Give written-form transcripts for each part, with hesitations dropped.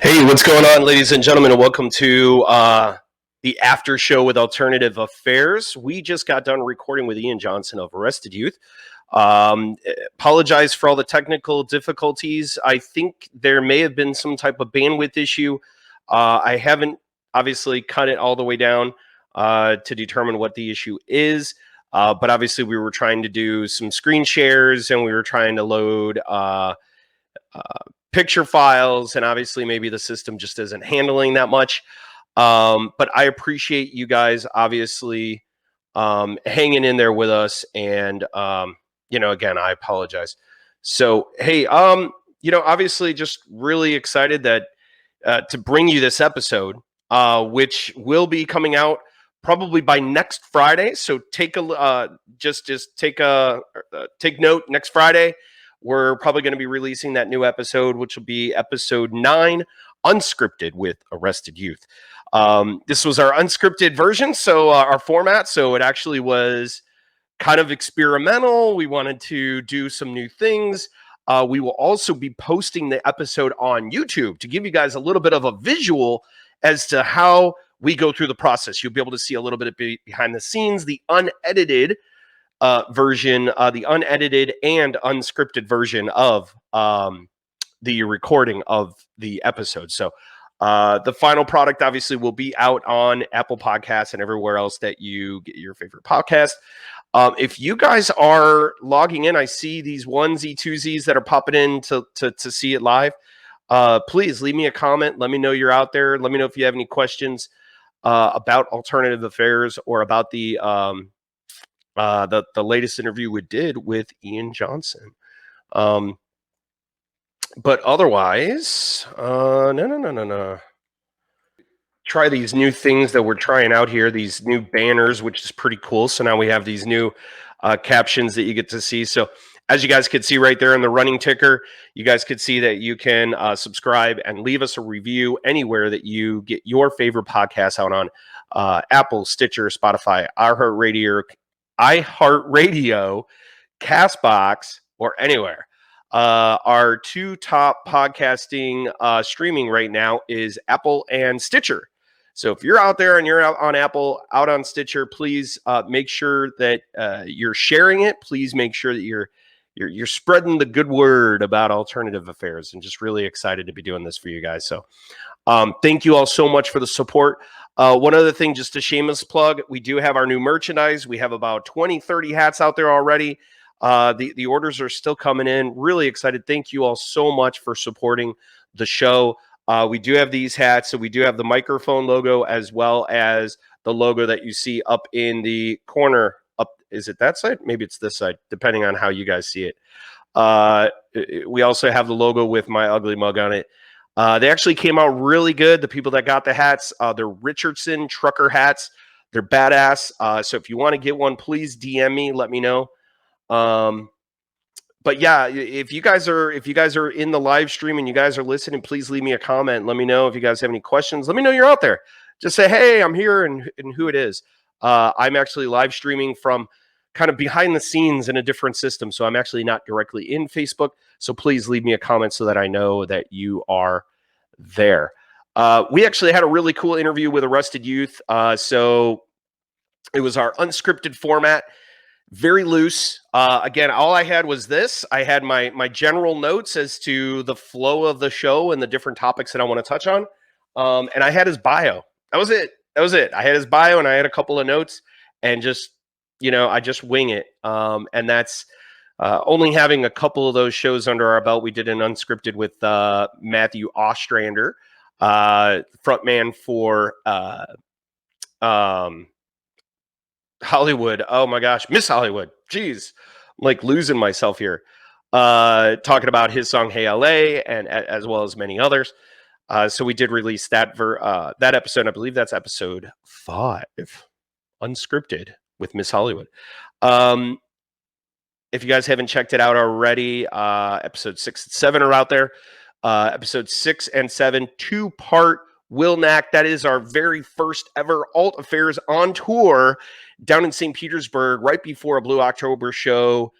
Hey, what's going on, ladies and gentlemen, and welcome to the after show with Alternative Affairs. We just got done recording with Ian Johnson of Arrested Youth. Apologize for all the technical difficulties. I think there may have been some type of bandwidth issue. I haven't obviously cut it all the way down to determine what the issue is, but obviously we were trying to do some screen shares and we were trying to load picture files, and obviously maybe the system just isn't handling that much. But I appreciate you guys obviously hanging in there with us. And, again, I apologize. So, hey, obviously just really excited that to bring you this episode, which will be coming out probably by next Friday. So take a take note. Next Friday, we're probably going to be releasing that new episode, which will be episode 9, Unscripted with Arrested Youth. This was our unscripted version, so our format. So it actually was kind of experimental. We wanted to do some new things. We will also be posting the episode on YouTube to give you guys a little bit of a visual as to how we go through the process. You'll be able to see a little bit of behind the scenes, the unedited version, the unedited and unscripted version of the recording of the episode. So the final product obviously will be out on Apple Podcasts and everywhere else that you get your favorite podcast. If you guys are logging in, I see these onesie twosies that are popping in to see it live. Please leave me a comment. Let me know you're out there. Let me know if you have any questions about Alternative Affairs or about the latest interview we did with Ian Johnson. But otherwise, no. Try these new things that we're trying out here, these new banners, which is pretty cool. So now we have these new captions that you get to see. So as you guys could see right there in the running ticker, you guys could see that you can subscribe and leave us a review anywhere that you get your favorite podcasts out on Apple, Stitcher, Spotify, iHeartRadio, Castbox, or anywhere. Our two top podcasting streaming right now is Apple and Stitcher. So if you're out there and you're out on Apple, out on Stitcher, please make sure that you're sharing it. Please make sure that you're spreading the good word about Alternative Affairs, and just really excited to be doing this for you guys. So thank you all so much for the support. One other thing, just a shameless plug, we do have our new merchandise. We have about 20, 30 hats out there already. The orders are still coming in. Really excited. Thank you all so much for supporting the show. We do have these hats. So we do have the microphone logo as well as the logo that you see up in the corner. Up, is it that side? Maybe it's this side, depending on how you guys see it. We also have the logo with my ugly mug on it. They actually came out really good. The people that got the hats, they're Richardson trucker hats. They're badass. So if you want to get one, please DM me. Let me know. But yeah, if you guys are in the live stream and you guys are listening, please leave me a comment. Let me know if you guys have any questions. Let me know you're out there. Just say, hey, I'm here, and who it is. I'm actually live streaming from kind of behind the scenes in a different system. So I'm actually not directly in Facebook. So please leave me a comment so that I know that you are there. We actually had a really cool interview with Arrested Youth. So it was our unscripted format, very loose. Again, all I had was this. I had my general notes as to the flow of the show and the different topics that I want to touch on. And I had his bio. That was it. I had his bio and I had a couple of notes, and just, I just wing it. And that's only having a couple of those shows under our belt. We did an unscripted with Matthew Ostrander, frontman for Hollywood. Oh my gosh, Miss Hollywood. Jeez, I'm like losing myself here. Talking about his song "Hey LA" and as well as many others. So we did release that that episode. I believe that's episode 5, unscripted with Miss Hollywood. If you guys haven't checked it out already, episode 6 and 7 are out there. Episode 6 and 7, 2-part Will Knack. That is our very first ever Alt Affairs on tour down in St. Petersburg, right before a Blue October show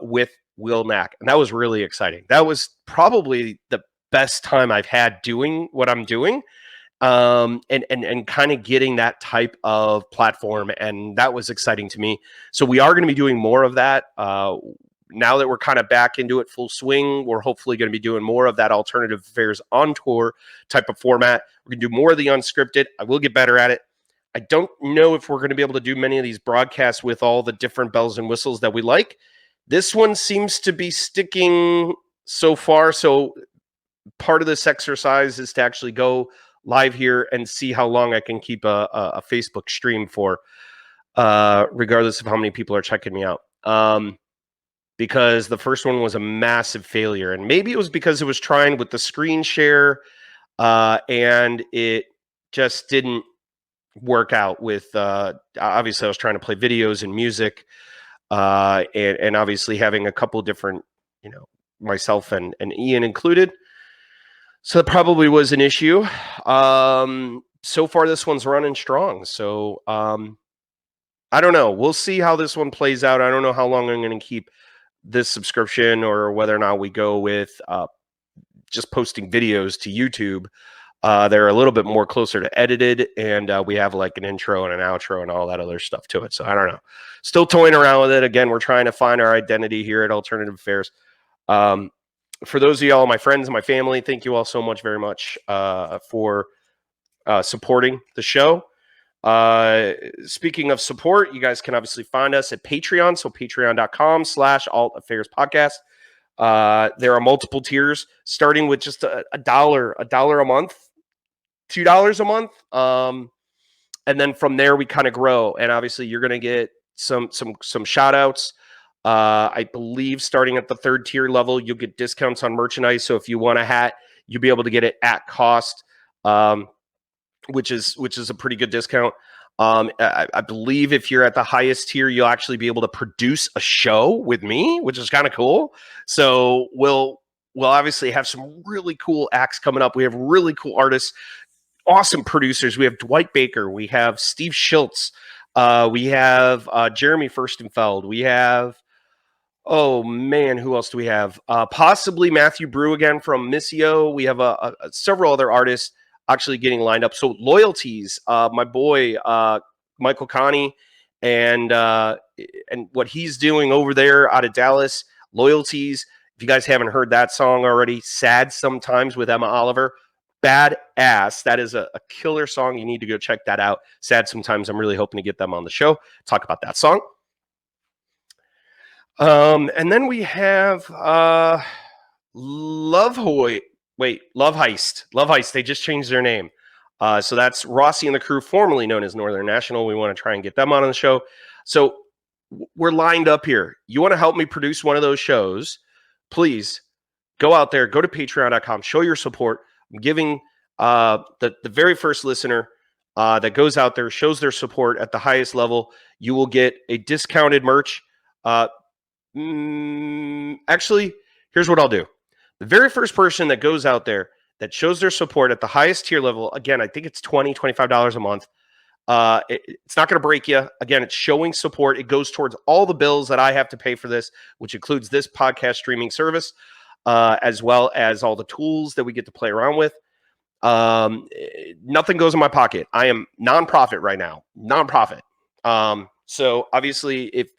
with Will Knack. And that was really exciting. That was probably the best time I've had doing what I'm doing, and kind of getting that type of platform, and that was exciting to me. So we are going to be doing more of that. Now that we're kind of back into it full swing, we're hopefully going to be doing more of that alternative affairs on tour type of format. We're going to do more of the unscripted. I will get better at it. I don't know if we're going to be able to do many of these broadcasts with all the different bells and whistles that we like. This one seems to be sticking so far. So part of this exercise is to actually go live here and see how long I can keep a Facebook stream for, regardless of how many people are checking me out. Because the first one was a massive failure, and maybe it was because it was trying with the screen share, and it just didn't work out with, obviously I was trying to play videos and music, and obviously having a couple different, myself and Ian included. So that probably was an issue. So far this one's running strong. So, I don't know. We'll see how this one plays out. I don't know how long I'm going to keep this subscription, or whether or not we go with just posting videos to YouTube. They're a little bit more closer to edited, and we have like an intro and an outro and all that other stuff to it. So I don't know. Still toying around with it. Again, we're trying to find our identity here at Alternative Affairs. For those of y'all, my friends and my family, thank you all so much, very much, for supporting the show. Speaking of support, you guys can obviously find us at Patreon. So patreon.com/altaffairs-podcast. There are multiple tiers, starting with just a dollar a month, $2 a month. And then from there we kind of grow. And obviously you're going to get some shout outs. I believe starting at the 3rd tier level, you'll get discounts on merchandise. So if you want a hat, you'll be able to get it at cost, which is a pretty good discount. I believe if you're at the highest tier, you'll actually be able to produce a show with me, which is kind of cool. So we'll obviously have some really cool acts coming up. We have really cool artists, awesome producers. We have Dwight Baker. We have Steve Schultz. We have Jeremy Furstenfeld. We have, oh man, who else do we have? Possibly Matthew Brew again from Missio. We have several other artists actually getting lined up. So Loyalties, my boy Michael Connie, and what he's doing over there out of Dallas. Loyalties. If you guys haven't heard that song already, Sad Sometimes with Emma Oliver, badass. That is a killer song. You need to go check that out. Sad Sometimes. I'm really hoping to get them on the show, talk about that song. And then we have Love Heist. Love Heist. They just changed their name. So that's Rossi and the crew, formerly known as Northern National. We want to try and get them on the show. So we're lined up here. You want to help me produce one of those shows? Please go out there, go to patreon.com, show your support. I'm giving the very first listener that goes out there, shows their support at the highest level, you will get a discounted merch. Actually, here's what I'll do. The very first person that goes out there that shows their support at the highest tier level, again, I think it's $20, $25 a month. It's not going to break you. Again, it's showing support. It goes towards all the bills that I have to pay for this, which includes this podcast streaming service, as well as all the tools that we get to play around with. Nothing goes in my pocket. I am nonprofit right now. Nonprofit. So obviously, if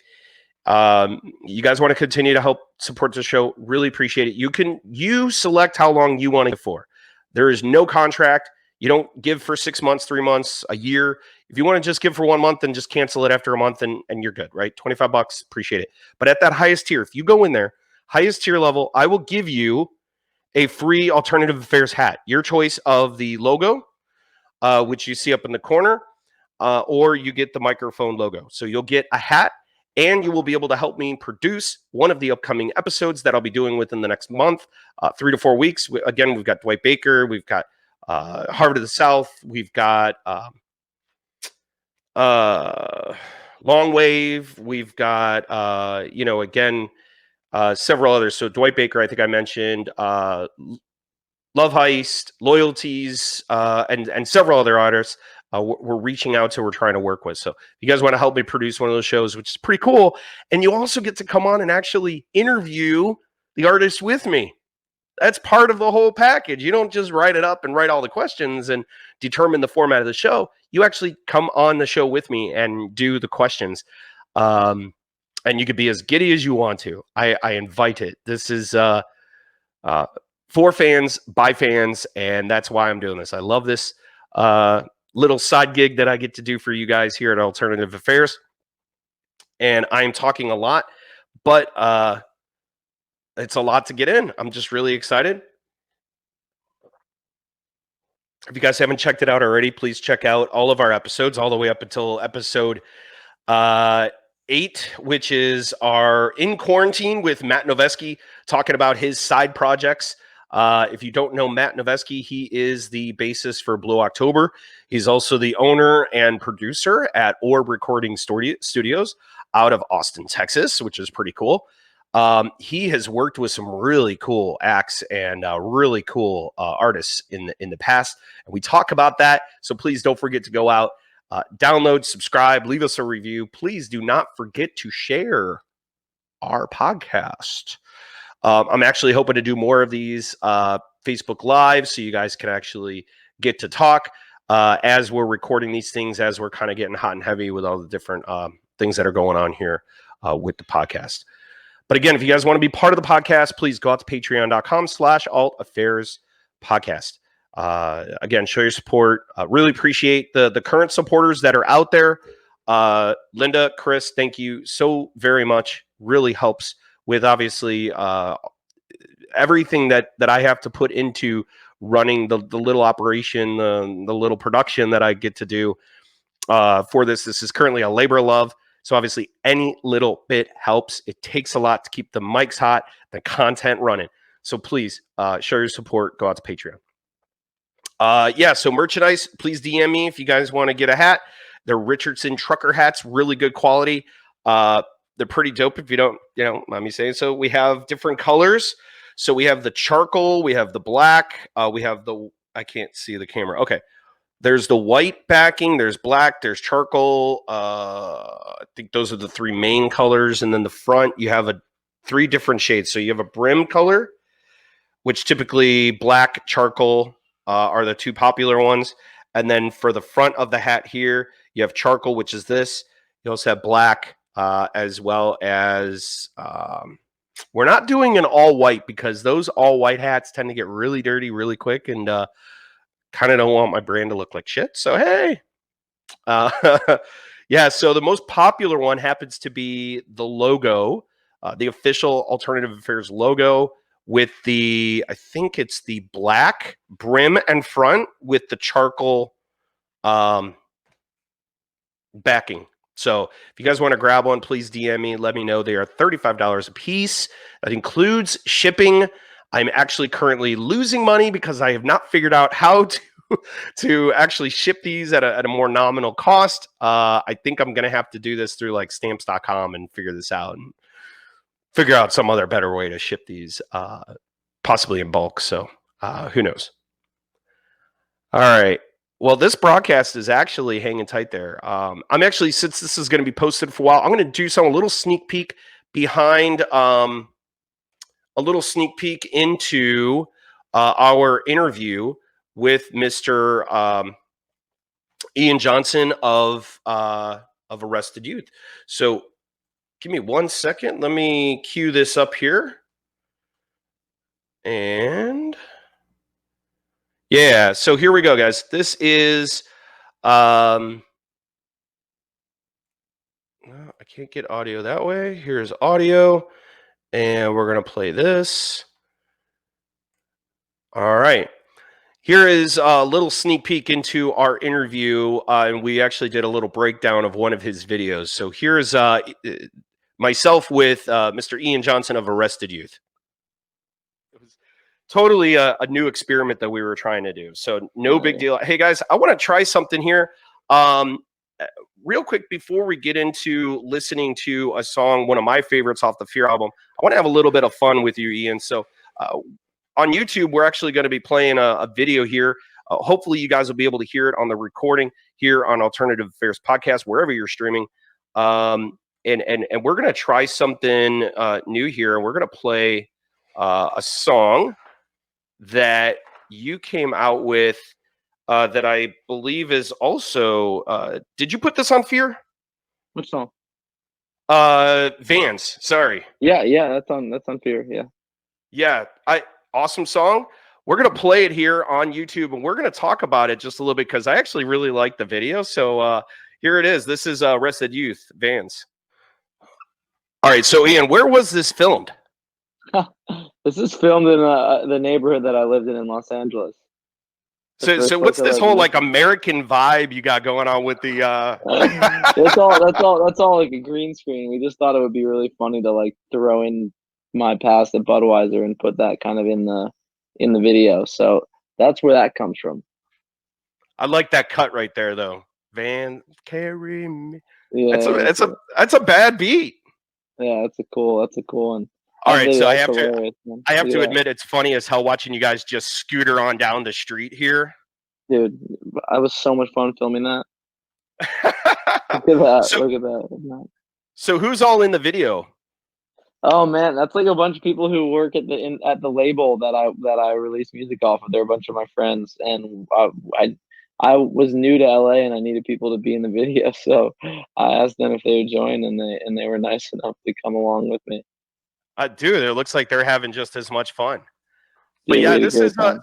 you guys want to continue to help support the show, really appreciate it. You select how long you want to give for. There is no contract. You don't give for 6 months, 3 months, a year. If you want to just give for 1 month, then just cancel it after a month and you're good, right? $25, appreciate it. But at that highest tier, if you go in there, highest tier level, I will give you a free Alternative Affairs hat. Your choice of the logo, which you see up in the corner, or you get the microphone logo. So you'll get a hat, and you will be able to help me produce one of the upcoming episodes that I'll be doing within the next month, 3 to 4 weeks. Again, we've got Dwight Baker. We've got Harvard of the South. We've got Long Wave. We've got, again, several others. So Dwight Baker, I think I mentioned, Love Heist, Loyalties, and several other artists. We're reaching out to, we're trying to work with. So if you guys want to help me produce one of those shows, which is pretty cool, and you also get to come on and actually interview the artist with me. That's part of the whole package. You don't just write it up and write all the questions and determine the format of the show. You actually come on the show with me and do the questions. And you could be as giddy as you want to. I invite it. This is for fans, by fans, and that's why I'm doing this. I love this little side gig that I get to do for you guys here at Alternative Affairs. And I'm talking a lot, but it's a lot to get in. I'm just really excited. If you guys haven't checked it out already, please check out all of our episodes, all the way up until episode 8, which is our In Quarantine with Matt Noveski, talking about his side projects. If you don't know Matt Noveski, he is the bassist for Blue October. He's also the owner and producer at Orb Recording Studios out of Austin, Texas, which is pretty cool. He has worked with some really cool acts and really cool artists in the past, and we talk about that. So please don't forget to go out, download, subscribe, leave us a review. Please do not forget to share our podcast. I'm actually hoping to do more of these Facebook Live, so you guys can actually get to talk as we're recording these things, as we're kind of getting hot and heavy with all the different things that are going on here with the podcast. But again, if you guys want to be part of the podcast, please go out to patreon.com/altaffairs-podcast. Again, show your support. Really appreciate the current supporters that are out there. Linda, Chris, thank you so very much. Really helps with obviously everything that I have to put into running the little operation, the little production that I get to do for this. This is currently a labor of love. So obviously any little bit helps. It takes a lot to keep the mics hot, the content running. So please show your support. Go out to Patreon. So merchandise, please DM me if you guys want to get a hat. They're Richardson trucker hats, really good quality. They're pretty dope if you don't, mind me saying so. We have different colors. So we have the charcoal, we have the black, we have I can't see the camera. Okay. There's the white backing, there's black, there's charcoal. I think those are the 3 main colors. And then the front, you have 3 different shades. So you have a brim color, which typically black, charcoal are the 2 popular ones. And then for the front of the hat here, you have charcoal, which is this. You also have black, as well as we're not doing an all white, because those all white hats tend to get really dirty really quick, and kind of don't want my brand to look like shit. So, hey, so the most popular one happens to be the logo, the official Alternative Affairs logo with I think it's the black brim and front with the charcoal backing. So if you guys want to grab one, please DM me. Let me know. They are $35 a piece. That includes shipping. I'm actually currently losing money because I have not figured out how to actually ship these at a more nominal cost. I think I'm going to have to do this through like stamps.com and figure this out and figure out some other better way to ship these, possibly in bulk. So who knows? All right. Well, this broadcast is actually hanging tight there. I'm actually, since this is going to be posted for a while, I'm going to do a little sneak peek behind, a little sneak peek into our interview with Mr. Ian Johnson of Arrested Youth. So give me 1 second. Let me cue this up here. And yeah, so here we go, guys. This is I can't get audio that way. Here's audio, and we're going to play this. All right. Here is a little sneak peek into our interview, and we actually did a little breakdown of one of his videos. So here's myself with Mr. Ian Johnson of Arrested Youth. It was totally a new experiment that we were trying to do. So no big deal. Hey, guys, I want to try something here. Real quick, before we get into listening to a song, one of my favorites off the Fear album, I want to have a little bit of fun with you, Ian. So on YouTube, we're actually going to be playing a video here. Hopefully, you guys will be able to hear it on the recording here on Alternative Affairs Podcast, wherever you're streaming. And we're going to try something new here. We're going to play a song that you came out with that I believe is also. Did you put this on Fear? Which song? Vans. Sorry. Yeah, that's on Fear. Yeah, awesome song. We're gonna play it here on YouTube, and we're gonna talk about it just a little bit because I actually really like the video. So here it is. This is Arrested Youth, Vans. All right, so Ian, where was this filmed? This is filmed in the neighborhood that I lived in Los Angeles. So what's this whole like American vibe you got going on with the? That's all like a green screen. We just thought it would be really funny to like throw in my past at Budweiser and put that kind of in the video. So that's where that comes from. I like that cut right there, though. Van carry me. Yeah, that's a bad beat. Yeah, that's a cool one. All right, so I have to admit it's funny as hell watching you guys just scooter on down the street here. Dude, I was so much fun filming that. Look at that! Look at that! So who's all in the video? Oh man, that's like a bunch of people who work at the label that I release music off of. They're a bunch of my friends, and I was new to LA and I needed people to be in the video, so I asked them if they would join, and they were nice enough to come along with me. Dude, it looks like they're having just as much fun. But yeah, this is the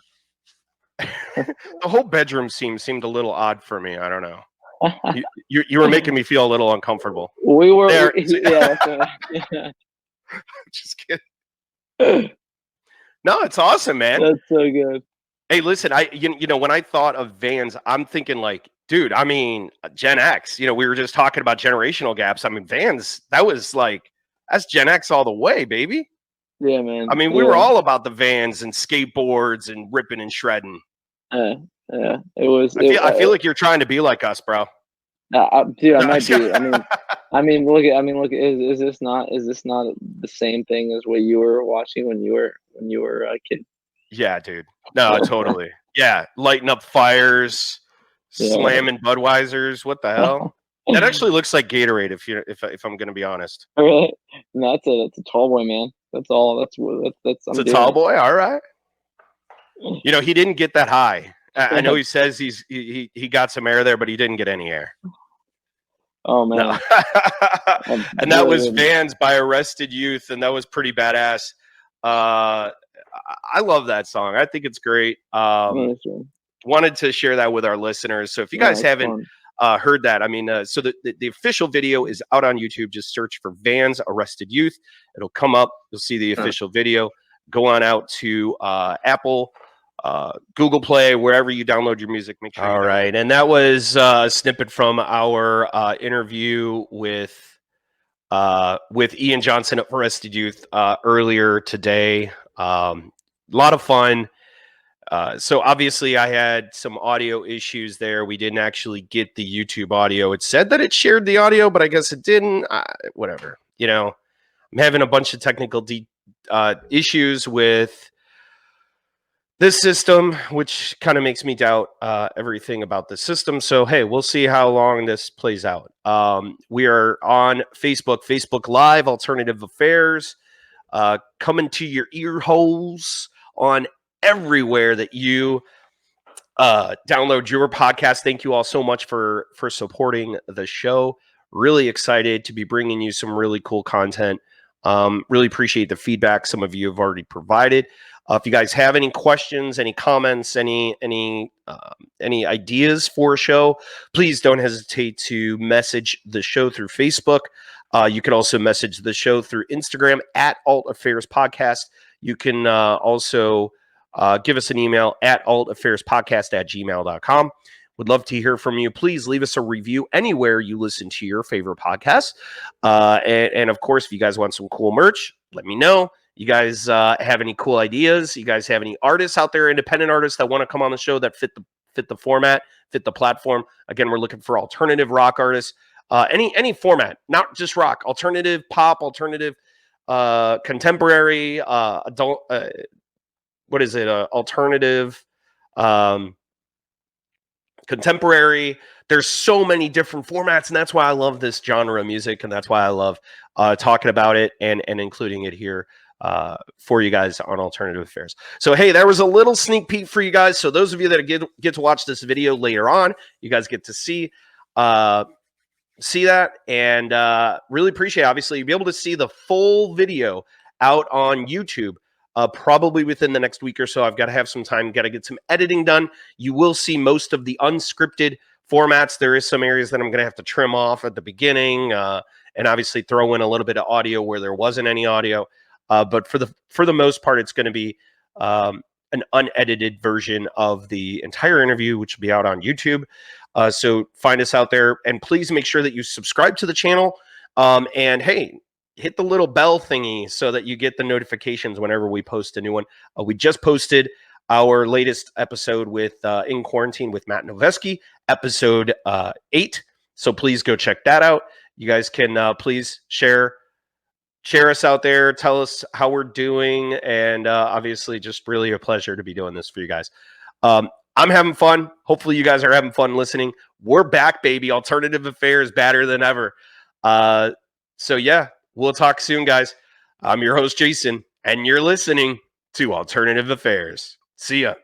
whole bedroom seemed a little odd for me. I don't know. You were making me feel a little uncomfortable. We were, yeah. Just kidding. No, it's awesome, man. That's so good. Hey, listen, you know when I thought of Vans, I'm thinking like, dude, I mean, Gen X. You know, we were just talking about generational gaps. I mean, Vans, that's Gen X all the way, baby. Yeah, man. I mean, we were all about the Vans and skateboards and ripping and shredding. Yeah, it was. I feel like you're trying to be like us, bro. Dude, I might be. I mean, look. Is this not the same thing as what you were watching when you were a kid? Yeah, dude. No, totally. Yeah, lighting up fires, slamming Budweisers. What the hell? That actually looks like Gatorade. If I'm gonna be honest. Really? No, that's a tall boy, man. That's all. That's. It's a tall boy. All right. You know, he didn't get that high. I know he says he got some air there, but he didn't get any air. Oh man. No. And that was Vans by Arrested Youth, and that was pretty badass. I love that song. I think it's great. Wanted to share that with our listeners. So if you guys haven't heard that, I mean, so the official video is out on YouTube. Just search for Vans Arrested Youth. It'll come up. You'll see the official video. Go on out to Apple, Google Play, wherever you download your music. Make sure. All right, and that was a snippet from our interview with Ian Johnson of Arrested Youth earlier today. A lot of fun. So obviously I had some audio issues there. We didn't actually get the YouTube audio. It said that it shared the audio, but I guess it didn't. Whatever. You know, I'm having a bunch of technical issues with this system, which kind of makes me doubt everything about the system. So, hey, we'll see how long this plays out. We are on Facebook Live, Alternative Affairs, coming to your ear holes on everywhere that you download your podcast. Thank you all so much for supporting the show. Really excited to be bringing you some really cool content. Really appreciate the feedback some of you have already provided. If you guys have any questions, any comments, any ideas for a show, please don't hesitate to message the show through Facebook. You can also message the show through Instagram at Alt Affairs Podcast. You can also give us an email at altaffairs.podcast@gmail.com. Would love to hear from you. Please leave us a review anywhere you listen to your favorite podcast. And of course, if you guys want some cool merch, let me know. You guys have any cool ideas? You guys have any artists out there, independent artists that want to come on the show that fit the format, fit the platform? Again, we're looking for alternative rock artists. Any format, not just rock, alternative pop, alternative contemporary, adult. What is it? Alternative, contemporary. There's so many different formats, and that's why I love this genre of music, and that's why I love talking about it and including it here for you guys on Alternative Affairs. So, hey, there was a little sneak peek for you guys. So those of you that get to watch this video later on, you guys get to see that, and really appreciate it. Obviously, you'll be able to see the full video out on YouTube probably within the next week or so. I've got to have some time, got to get some editing done. You will see most of the unscripted formats. There is some areas that I'm going to have to trim off at the beginning, and obviously throw in a little bit of audio where there wasn't any audio. But for the most part, it's going to be an unedited version of the entire interview, which will be out on YouTube. So find us out there, and please make sure that you subscribe to the channel. And hey, hit the little bell thingy so that you get the notifications whenever we post a new one. We just posted our latest episode with In Quarantine with Matt Noveski, episode 8. So please go check that out. You guys can please share us out there, tell us how we're doing, and obviously just really a pleasure to be doing this for you guys. I'm having fun. Hopefully you guys are having fun listening. We're back, baby. Alternative Affairs, badder than ever. So yeah, we'll talk soon, guys. I'm your host, Jason, and you're listening to Alternative Affairs. See ya.